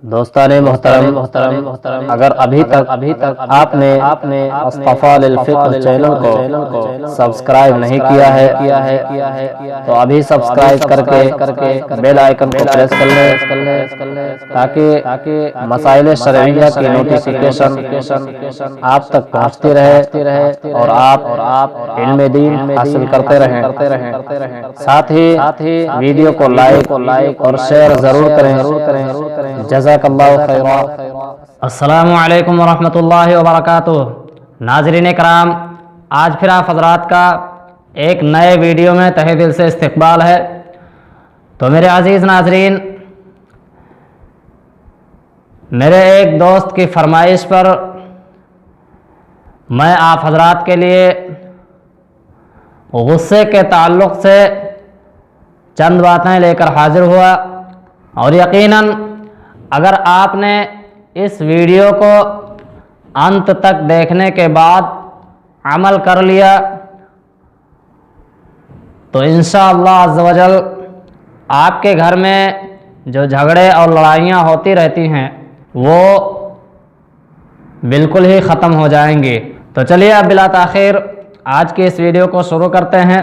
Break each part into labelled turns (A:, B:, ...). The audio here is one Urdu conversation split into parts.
A: دوستان محترم اگر ابھی تک آپ نے مصطفیٰ للفقہ چینل کو سبسکرائب نہیں کیا ہے تو ابھی سبسکرائب کر کے بیل آئیکن کو پریس کر لیں تاکہ مسائل شرعیہ کی نوٹیفیکیشن آپ تک پہنچتی رہے اور آپ علم دین حاصل کرتے رہیں۔ ساتھ ہی ویڈیو کو لائک اور شیئر ضرور کریں۔ جزاک اللہ خیرا۔
B: السلام علیکم ورحمۃ اللہ وبرکاتہ۔ ناظرین کرام، آج پھر آپ حضرات کا ایک نئے ویڈیو میں تہہ دل سے استقبال ہے۔ تو میرے عزیز ناظرین، میرے ایک دوست کی فرمائش پر میں آپ حضرات کے لیے غصے کے تعلق سے چند باتیں لے کر حاضر ہوا، اور یقیناً اگر آپ نے اس ویڈیو کو انت تک دیکھنے کے بعد عمل کر لیا تو انشاءاللہ عز و جل آپ کے گھر میں جو جھگڑے اور لڑائیاں ہوتی رہتی ہیں وہ بالکل ہی ختم ہو جائیں گی۔ تو چلیے اب بلا تاخیر آج کی اس ویڈیو کو شروع کرتے ہیں۔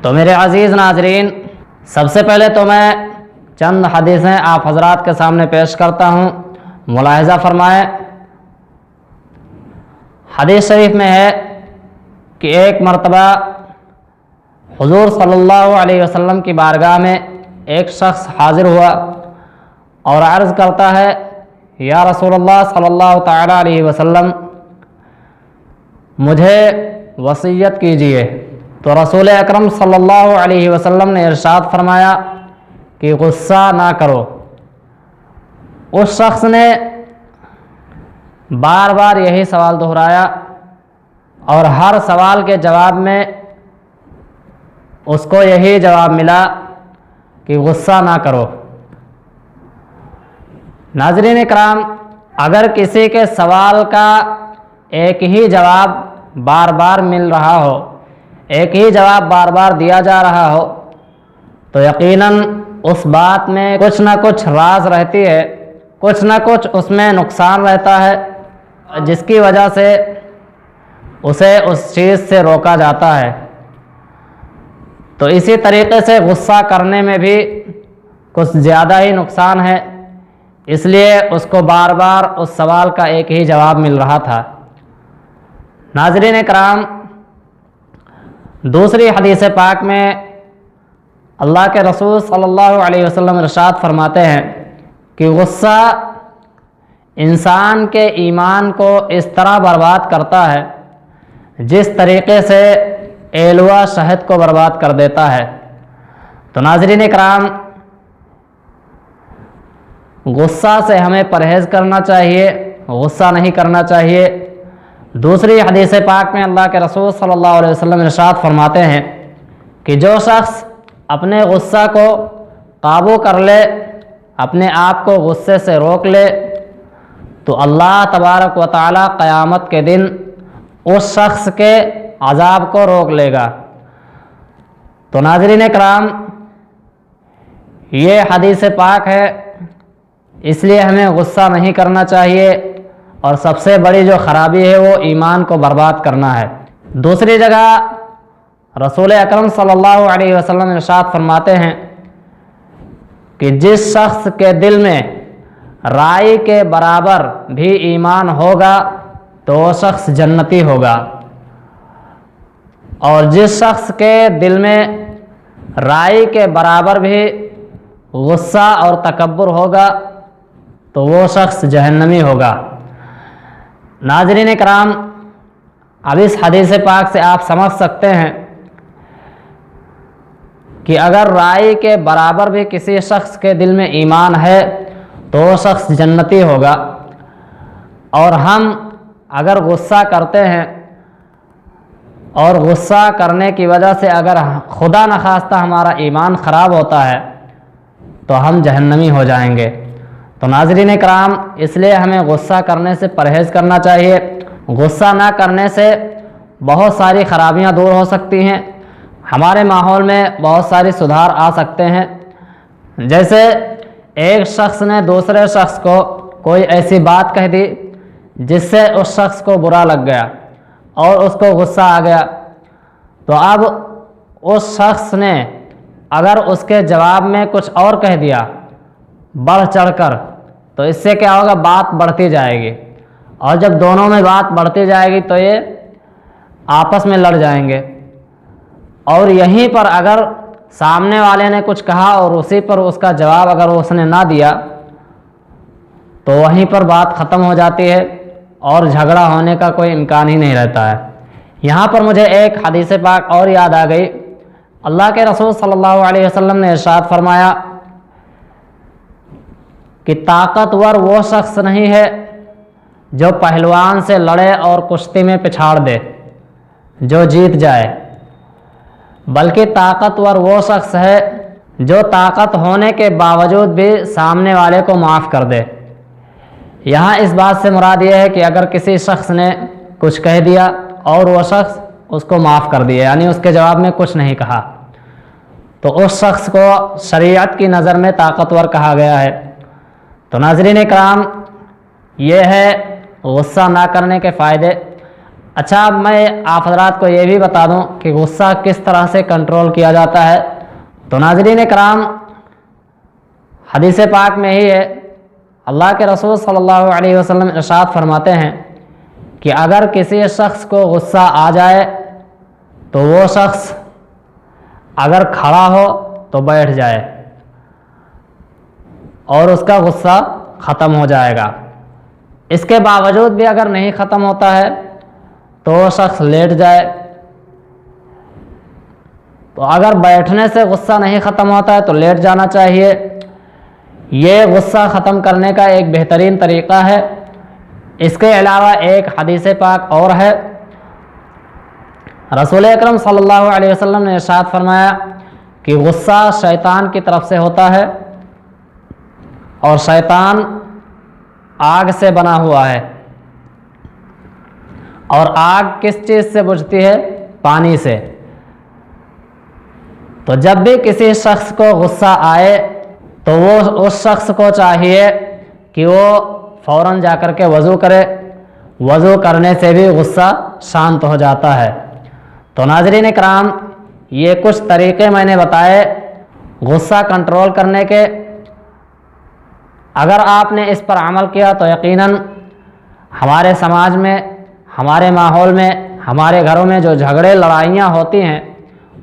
B: تو میرے عزیز ناظرین، سب سے پہلے تو میں چند حدیثیں آپ حضرات کے سامنے پیش کرتا ہوں، ملاحظہ فرمائیں۔ حدیث شریف میں ہے کہ ایک مرتبہ حضور صلی اللہ علیہ وسلم کی بارگاہ میں ایک شخص حاضر ہوا اور عرض کرتا ہے، یا رسول اللہ صلی اللہ تعالی علیہ وسلم، مجھے وصیت کیجیے۔ تو رسول اکرم صلی اللہ علیہ وسلم نے ارشاد فرمایا کہ غصہ نہ کرو۔ اس شخص نے بار بار یہی سوال دہرایا اور ہر سوال کے جواب میں اس کو یہی جواب ملا کہ غصہ نہ کرو۔ ناظرین اکرام، اگر کسی کے سوال کا ایک ہی جواب بار بار مل رہا ہو، ایک ہی جواب بار بار دیا جا رہا ہو، تو یقیناً اس بات میں کچھ نہ کچھ راز رہتی ہے، کچھ نہ کچھ اس میں نقصان رہتا ہے، جس کی وجہ سے اسے اس چیز سے روکا جاتا ہے۔ تو اسی طریقے سے غصہ کرنے میں بھی کچھ زیادہ ہی نقصان ہے، اس لیے اس کو بار بار اس سوال کا ایک ہی جواب مل رہا تھا۔ ناظرین کرام، دوسری حدیث پاک میں اللہ کے رسول صلی اللہ علیہ وسلم ارشاد فرماتے ہیں کہ غصہ انسان کے ایمان کو اس طرح برباد کرتا ہے جس طریقے سے ایلوا شہد کو برباد کر دیتا ہے۔ تو ناظرین اکرام، غصہ سے ہمیں پرہیز کرنا چاہیے، غصہ نہیں کرنا چاہیے۔ دوسری حدیث پاک میں اللہ کے رسول صلی اللہ علیہ وسلم ارشاد فرماتے ہیں کہ جو شخص اپنے غصہ کو قابو کر لے، اپنے آپ کو غصے سے روک لے، تو اللہ تبارک و تعالی قیامت کے دن اس شخص کے عذاب کو روک لے گا۔ تو ناظرین کرام، یہ حدیث پاک ہے، اس لیے ہمیں غصہ نہیں کرنا چاہیے، اور سب سے بڑی جو خرابی ہے وہ ایمان کو برباد کرنا ہے۔ دوسری جگہ رسول اکرم صلی اللہ علیہ وسلم ارشاد فرماتے ہیں کہ جس شخص کے دل میں رائی کے برابر بھی ایمان ہوگا تو وہ شخص جنتی ہوگا، اور جس شخص کے دل میں رائی کے برابر بھی غصہ اور تکبر ہوگا تو وہ شخص جہنمی ہوگا۔ ناظرین کرام، اب اس حدیث پاک سے آپ سمجھ سکتے ہیں کہ اگر رائی کے برابر بھی کسی شخص کے دل میں ایمان ہے تو وہ شخص جنتی ہوگا، اور ہم اگر غصہ کرتے ہیں اور غصہ کرنے کی وجہ سے اگر خدا نخواستہ ہمارا ایمان خراب ہوتا ہے تو ہم جہنمی ہو جائیں گے۔ تو ناظرین کرام، اس لیے ہمیں غصہ کرنے سے پرہیز کرنا چاہیے۔ غصہ نہ کرنے سے بہت ساری خرابیاں دور ہو سکتی ہیں، ہمارے ماحول میں بہت ساری سدھار آ سکتے ہیں۔ جیسے ایک شخص نے دوسرے شخص کو کوئی ایسی بات کہہ دی جس سے اس شخص کو برا لگ گیا اور اس کو غصہ آ گیا، تو اب اس شخص نے اگر اس کے جواب میں کچھ اور کہہ دیا بڑھ چڑھ کر، تو اس سے کیا ہوگا، بات بڑھتی جائے گی، اور جب دونوں میں بات بڑھتی جائے گی تو یہ آپس میں لڑ جائیں گے۔ اور یہیں پر اگر سامنے والے نے کچھ کہا اور اسی پر اس کا جواب اگر اس نے نہ دیا تو وہیں پر بات ختم ہو جاتی ہے اور جھگڑا ہونے کا کوئی امکان ہی نہیں رہتا ہے۔ یہاں پر مجھے ایک حدیث پاک اور یاد آ گئی۔ اللہ کے رسول صلی اللہ علیہ وسلم نے ارشاد فرمایا کہ طاقتور وہ شخص نہیں ہے جو پہلوان سے لڑے اور کشتی میں پچھاڑ دے، جو جیت جائے، بلکہ طاقتور وہ شخص ہے جو طاقت ہونے کے باوجود بھی سامنے والے کو معاف کر دے۔ یہاں اس بات سے مراد یہ ہے کہ اگر کسی شخص نے کچھ کہہ دیا اور وہ شخص اس کو معاف کر دیا، یعنی اس کے جواب میں کچھ نہیں کہا، تو اس شخص کو شریعت کی نظر میں طاقتور کہا گیا ہے۔ تو ناظرین کرام، یہ ہے غصہ نہ کرنے کے فائدے۔ اچھا، اب میں آپ حضرات کو یہ بھی بتا دوں کہ غصہ کس طرح سے کنٹرول کیا جاتا ہے۔ تو ناظرین کرام، حدیث پاک میں ہی ہے، اللہ کے رسول صلی اللہ علیہ وسلم ارشاد فرماتے ہیں کہ اگر کسی شخص کو غصہ آ جائے تو وہ شخص اگر کھڑا ہو تو بیٹھ جائے اور اس کا غصہ ختم ہو جائے گا۔ اس کے باوجود بھی اگر نہیں ختم ہوتا ہے تو وہ شخص لیٹ جائے۔ تو اگر بیٹھنے سے غصہ نہیں ختم ہوتا ہے تو لیٹ جانا چاہیے۔ یہ غصہ ختم کرنے کا ایک بہترین طریقہ ہے۔ اس کے علاوہ ایک حدیث پاک اور ہے، رسول اکرم صلی اللہ علیہ وسلم نے ارشاد فرمایا کہ غصہ شیطان کی طرف سے ہوتا ہے، اور شیطان آگ سے بنا ہوا ہے، اور آگ کس چیز سے بجھتی ہے؟ پانی سے۔ تو جب بھی کسی شخص کو غصہ آئے تو وہ اس شخص کو چاہیے کہ وہ فوراً جا کر کے وضو کرے، وضو کرنے سے بھی غصہ شانت ہو جاتا ہے۔ تو ناظرین کرام، یہ کچھ طریقے میں نے بتائے غصہ کنٹرول کرنے کے۔ اگر آپ نے اس پر عمل کیا تو یقیناً ہمارے سماج میں، ہمارے ماحول میں، ہمارے گھروں میں جو جھگڑے لڑائیاں ہوتی ہیں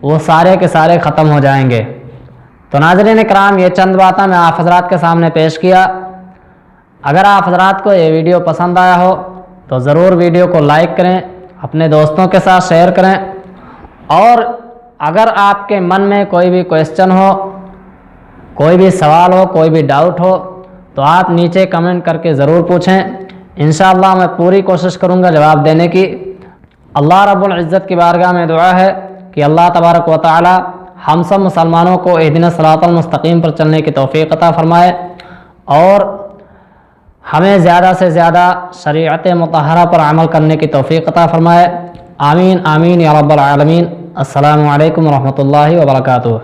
B: وہ سارے کے سارے ختم ہو جائیں گے۔ تو ناظرین کرام، یہ چند باتیں میں آپ حضرات کے سامنے پیش کیا۔ اگر آپ حضرات کو یہ ویڈیو پسند آیا ہو تو ضرور ویڈیو کو لائک کریں، اپنے دوستوں کے ساتھ شیئر کریں، اور اگر آپ کے من میں کوئی بھی کویسچن ہو، کوئی بھی سوال ہو، کوئی بھی ڈاؤٹ ہو تو آپ نیچے کمنٹ کر کے ضرور پوچھیں۔ انشاءاللہ میں پوری کوشش کروں گا جواب دینے کی۔ اللہ رب العزت کی بارگاہ میں دعا ہے کہ اللہ تبارک و تعالی ہم سب مسلمانوں کو اہدنا الصراط المستقیم پر چلنے کی توفیق عطا فرمائے، اور ہمیں زیادہ سے زیادہ شریعت مطہرہ پر عمل کرنے کی توفیق عطا فرمائے۔ آمین آمین یا رب العالمین۔ السلام علیکم ورحمۃ اللہ وبرکاتہ۔